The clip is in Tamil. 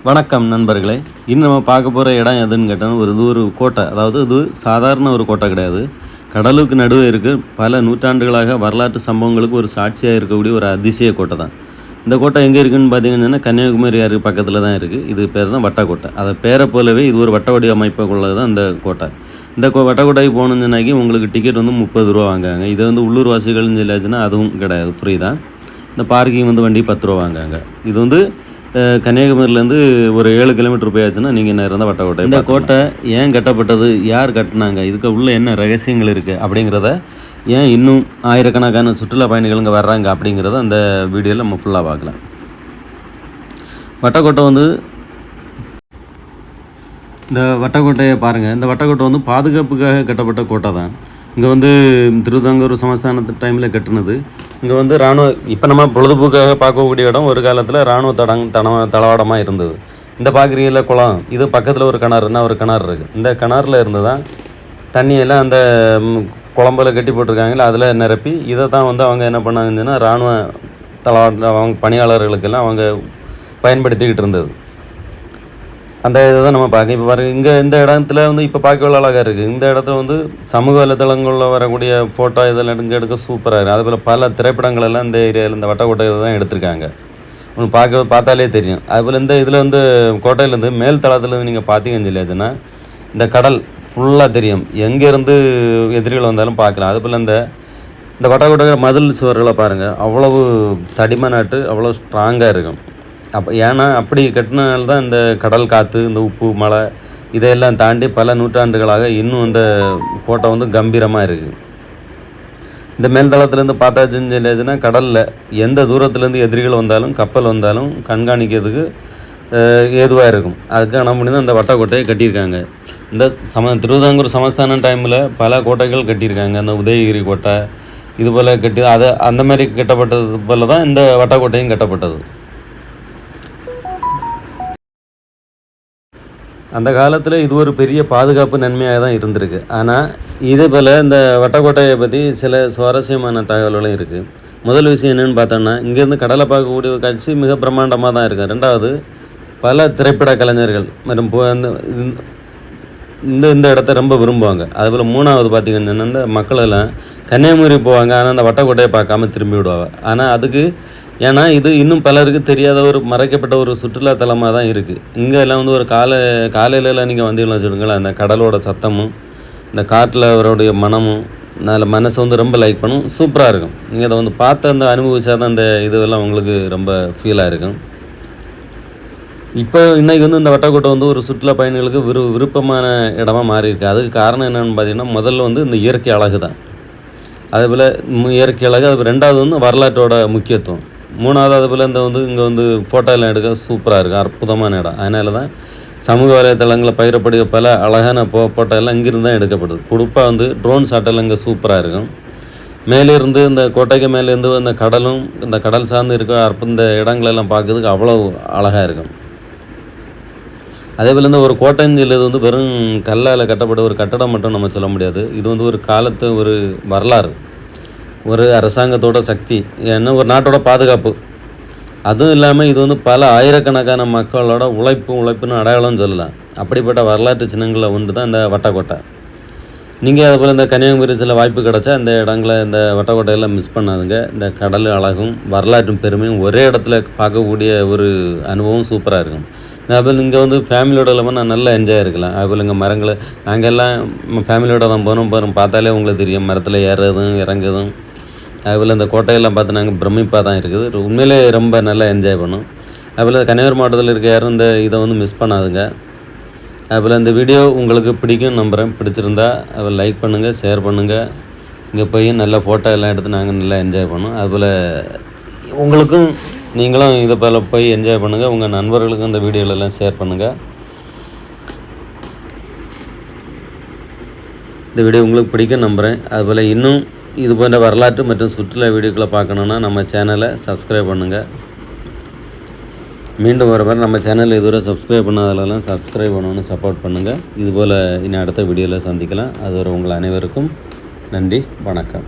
வணக்கம் நண்பர்களே. இன்னும் நம்ம பார்க்க போகிற இடம் எதுன்னு கேட்டால் இது ஒரு கோட்டை. அதாவது இது சாதாரண ஒரு கோட்டை கிடையாது. கடலுக்கு நடுவே இருக்குது. பல நூற்றாண்டுகளாக வரலாற்று சம்பவங்களுக்கு ஒரு சாட்சியாக இருக்கக்கூடிய ஒரு அதிசய கோட்டை தான். இந்த கோட்டை எங்கே இருக்குதுன்னு பார்த்தீங்கன்னா கன்னியாகுமரி அருகு பக்கத்தில் தான் இருக்குது. இது பேர் தான் வட்டக்கோட்டை. அதை பேரை போலவே இது ஒரு வட்ட வடிவ அமைப்பை உள்ளது தான் இந்த கோட்டை. இந்த வட்டக்கோட்டைக்கு போகணுன்னாக்கி உங்களுக்கு டிக்கெட் வந்து 30 ரூபா வாங்குறாங்க. இது வந்து உள்ளூர் வாசிகள்னு சொல்லியாச்சுன்னா அதுவும் கிடையாது, ஃப்ரீ தான். இந்த பார்க்கிங் வந்து வண்டி 10 ரூபா வாங்குறாங்க. இது வந்து கன்னியாகுமரியிலேருந்து ஒரு 7 கிலோமீட்டர் போயாச்சுன்னா நீங்கள் நேரம் தான் வட்டக்கோட்டை. இந்த கோட்டை ஏன் கட்டப்பட்டது, யார் கட்டினாங்க, இதுக்கு உள்ளே என்ன ரகசியங்கள் இருக்குது அப்படிங்கிறத, ஏன் இன்னும் ஆயிரக்கணக்கான சுற்றுலா பயணிகள் இங்கே வர்றாங்க அப்படிங்கிறத அந்த வீடியோவில் நம்ம ஃபுல்லாக பார்க்கலாம். வட்டக்கோட்டை வந்து இந்த வட்டக்கோட்டையை பாருங்கள். இந்த வட்டக்கோட்டை வந்து பாதுகாப்புக்காக கட்டப்பட்ட கோட்டை தான். இங்கே வந்து திருவிதாங்கூர் சமஸ்தானத்து டைமில் கட்டினது. இங்கே வந்து இராணுவ, இப்போ நம்ம பொழுதுபோக்காக பார்க்கக்கூடிய இடம் ஒரு காலத்தில் இராணுவ தளவாடமாக இருந்தது. இந்த பார்க்குறீங்கள குளம், இது பக்கத்தில் ஒரு கிணறு இருக்குது. இந்த கிணறுல இருந்து தான் தண்ணியெல்லாம் அந்த குழம்பில் கட்டி போட்டிருக்காங்களே அதில் நிரப்பி இதை தான் வந்து அவங்க என்ன பண்ணாங்கன்னா இராணுவ தளவாட அவங்க பணியாளர்களுக்கெல்லாம் அவங்க பயன்படுத்திக்கிட்டு இருந்தது. அந்த இதை தான் நம்ம பார்க்க. இப்போ பாருங்கள், இங்கே இந்த இடத்துல வந்து இப்போ பார்க்கவே அழகாக இருக்குது. இந்த இடத்துல வந்து சமூக வலைத்தளங்களில் வரக்கூடிய ஃபோட்டோ இதெல்லாம் இங்கே எடுக்க சூப்பராக இருக்குது. அதுபோல் பல திரைப்படங்களெல்லாம் இந்த ஏரியாவில் இந்த வட்டக்கோட்டையில் தான் எடுத்திருக்காங்க. உங்களுக்கு பார்த்தாலே தெரியும். அதுபோல் இந்த இதில் வந்து கோட்டையிலேருந்து மேல் தளத்துலேருந்து நீங்கள் பார்த்தீங்கன்னு சொல்லியாச்சுன்னா இந்த கடல் ஃபுல்லாக தெரியும். எங்கேருந்து எதிரிகள் வந்தாலும் பார்க்கலாம். அதுபோல் இந்த வட்டக்கோட்டை மதில் சுவர்களை பாருங்கள், அவ்வளவு தடிமனாட்டு அவ்வளோ ஸ்ட்ராங்காக இருக்கும். ஏன்னா அப்படி கட்டினால தான் இந்த கடல் காற்று, இந்த உப்பு மழை இதையெல்லாம் தாண்டி பல நூற்றாண்டுகளாக இன்னும் இந்த கோட்டை வந்து கம்பீரமாக இருக்குது. இந்த மேல்தளத்துலேருந்து பார்த்தாச்சுன்னு சொல்லியாச்சுன்னா கடலில் எந்த தூரத்துலேருந்து எதிரிகள் வந்தாலும் கப்பல் வந்தாலும் கண்காணிக்கிறதுக்கு ஏதுவாக இருக்கும். அதுக்கான முடி தான் இந்த வட்டக்கோட்டையை கட்டியிருக்காங்க. இந்த திருவிதாங்கூர் சமஸ்தானம் டைமில் பல கோட்டைகள் கட்டியிருக்காங்க. அந்த உதயகிரி கோட்டை இது போல் கட்டி அந்த மாதிரி கட்டப்பட்டது போல் தான் இந்த வட்டக்கோட்டையும் கட்டப்பட்டது. அந்த காலத்தில் இது ஒரு பெரிய பாதுகாப்பு நன்மையாக தான் இருந்திருக்கு. ஆனால் இதே போல் இந்த வட்டக்கோட்டையை பற்றி சில சுவாரஸ்யமான தகவல்களும் இருக்குது. முதல் விஷயம் என்னென்னு பார்த்தோன்னா, இங்கேருந்து கடலை பார்க்கக்கூடிய காட்சி மிக பிரம்மாண்டமாக தான் இருக்குது. ரெண்டாவது, பல திரைப்பட கலைஞர்கள் மற்றும் இந்த இடத்த ரொம்ப விரும்புவாங்க. அதுபோல் மூணாவது பார்த்திங்கன்னா இந்த மக்களெல்லாம் கன்னியாகுமரி போவாங்க, ஆனால் அந்த வட்டக்கோட்டையை பார்க்காம திரும்பி விடுவாங்க. ஆனால் அதுக்கு ஏன்னா இது இன்னும் பலருக்கு தெரியாத ஒரு மறைக்கப்பட்ட ஒரு சுற்றுலாத்தலமாக தான் இருக்குது. இங்கே எல்லாம் வந்து ஒரு காலையிலலாம் நீங்கள் வந்தீங்கன்னா சொல்லுங்களேன், அந்த கடலோட சத்தமும் இந்த காட்டில் அவருடைய மனமும் அதில் மனசை வந்து ரொம்ப லைக் பண்ணும், சூப்பராக இருக்கும். நீங்கள் அதை வந்து பார்த்து அந்த அனுபவிச்சா தான் அந்த இதுவெல்லாம் உங்களுக்கு ரொம்ப ஃபீலாக இருக்கும். இப்போ இன்றைக்கி வந்து இந்த வட்டக்கோட்டை வந்து ஒரு சுற்றுலா பயணிகளுக்கு விருப்பமான இடமா மாறியிருக்கு. அதுக்கு காரணம் என்னென்னு பார்த்தீங்கன்னா, முதல்ல வந்து இந்த இயற்கை அழகு தான். அதுபோல் இயற்கை அழகு, அது ரெண்டாவது வந்து வரலாற்றோட முக்கியத்துவம், மூணாவது அதுபோல் இங்கே வந்து ஃபோட்டோலாம் எடுக்க சூப்பராக இருக்கும், அற்புதமான இடம். அதனால தான் சமூக வலைத்தளங்களில் பயிரப்படுகிற பல அழகான ஃபோட்டோ எல்லாம் இங்கிருந்து தான் எடுக்கப்படுது. குறிப்பாக வந்து ட்ரோன் ஷாட்டெல்லாம் இங்கே சூப்பராக இருக்கும். மேலேருந்து இந்த கோட்டைக்கு மேலேருந்து இந்த கடலும் இந்த கடல் சார்ந்து இருக்க இந்த இடங்களெல்லாம் பார்க்கறதுக்கு அவ்வளோ அழகாக இருக்கும். அதே போல் இந்த ஒரு கோட்டைன்னு சொல்லுறது வந்து வெறும் கல்லால் கட்டப்பட்ட ஒரு கட்டடம் மட்டும் நம்ம சொல்ல முடியாது. இது வந்து ஒரு காலத்து ஒரு வரலாறு, ஒரு அரசாங்கத்தோட சக்தி, ஏன்னா ஒரு நாட்டோட பாதுகாப்பு. அதுவும் இல்லாமல் இது வந்து பல ஆயிரக்கணக்கான மக்களோட உழைப்புன்னு அடையாளம் சொல்லலாம். அப்படிப்பட்ட வரலாற்று சின்னங்களில் ஒன்று தான் இந்த வட்டக்கோட்டை. நீங்கள் அதுபோல் இந்த கன்னியாகுமரி சில வாய்ப்பு கிடச்சா இந்த இடங்களை, இந்த வட்டக்கோட்டையெல்லாம் மிஸ் பண்ணாதுங்க. இந்த கடல் அழகும் வரலாற்றும் பெருமையும் ஒரே இடத்துல பார்க்கக்கூடிய ஒரு அனுபவம் சூப்பராக இருக்கும். அதுபோல் இங்கே வந்து ஃபேமிலியோட இல்லாமல் நான் நல்லா என்ஜாய் இருக்கலாம். அதுபோல் இங்கே மரங்களை நாங்கள் எல்லாம் ஃபேமிலியோட தான் போகிறோம். பார்த்தாலே உங்களுக்கு தெரியும், மரத்தில் ஏறுறதும் இறங்குறதும். அதுபோல் இந்த கோட்டையெல்லாம் பார்த்து நாங்கள் பிரமிப்பாக தான் இருக்குது. உண்மையிலே ரொம்ப நல்லா என்ஜாய் பண்ணோம். அதுபோல் கன்னியாகுமரி மாவட்டத்தில் இருக்க யாரும் இந்த இதை வந்து மிஸ் பண்ணாதுங்க. அதுபோல் இந்த வீடியோ உங்களுக்கு பிடிக்கும் நம்புகிறேன். பிடிச்சிருந்தா அதை லைக் பண்ணுங்கள், ஷேர் பண்ணுங்கள். இங்கே போய் நல்ல ஃபோட்டோ எல்லாம் எடுத்து நாங்கள் நல்லா என்ஜாய் பண்ணோம். அதுபோல் உங்களுக்கும் நீங்களும் இதை போல் போய் என்ஜாய் பண்ணுங்கள். உங்கள் நண்பர்களுக்கும் இந்த வீடியோலெல்லாம் ஷேர் பண்ணுங்கள். இந்த வீடியோ உங்களுக்கு பிடிக்கும் நம்புகிறேன். அதுபோல் இன்னும் இது போன்ற வரலாற்று மற்றும் சுற்றுலா வீடியோக்களை பார்க்கணுன்னா நம்ம சேனலை சப்ஸ்கிரைப் பண்ணுங்கள். மீண்டும் வர மாதிரி நம்ம சேனலில் இதுவரை சப்ஸ்கிரைப் பண்ணாதெல்லாம் சப்ஸ்கிரைப் பண்ணணும்னு சப்போர்ட் பண்ணுங்கள். இதுபோல் இன்னும் அடுத்த வீடியோவில் சந்திக்கலாம். அதுவரை உங்கள் அனைவருக்கும் நன்றி, வணக்கம்.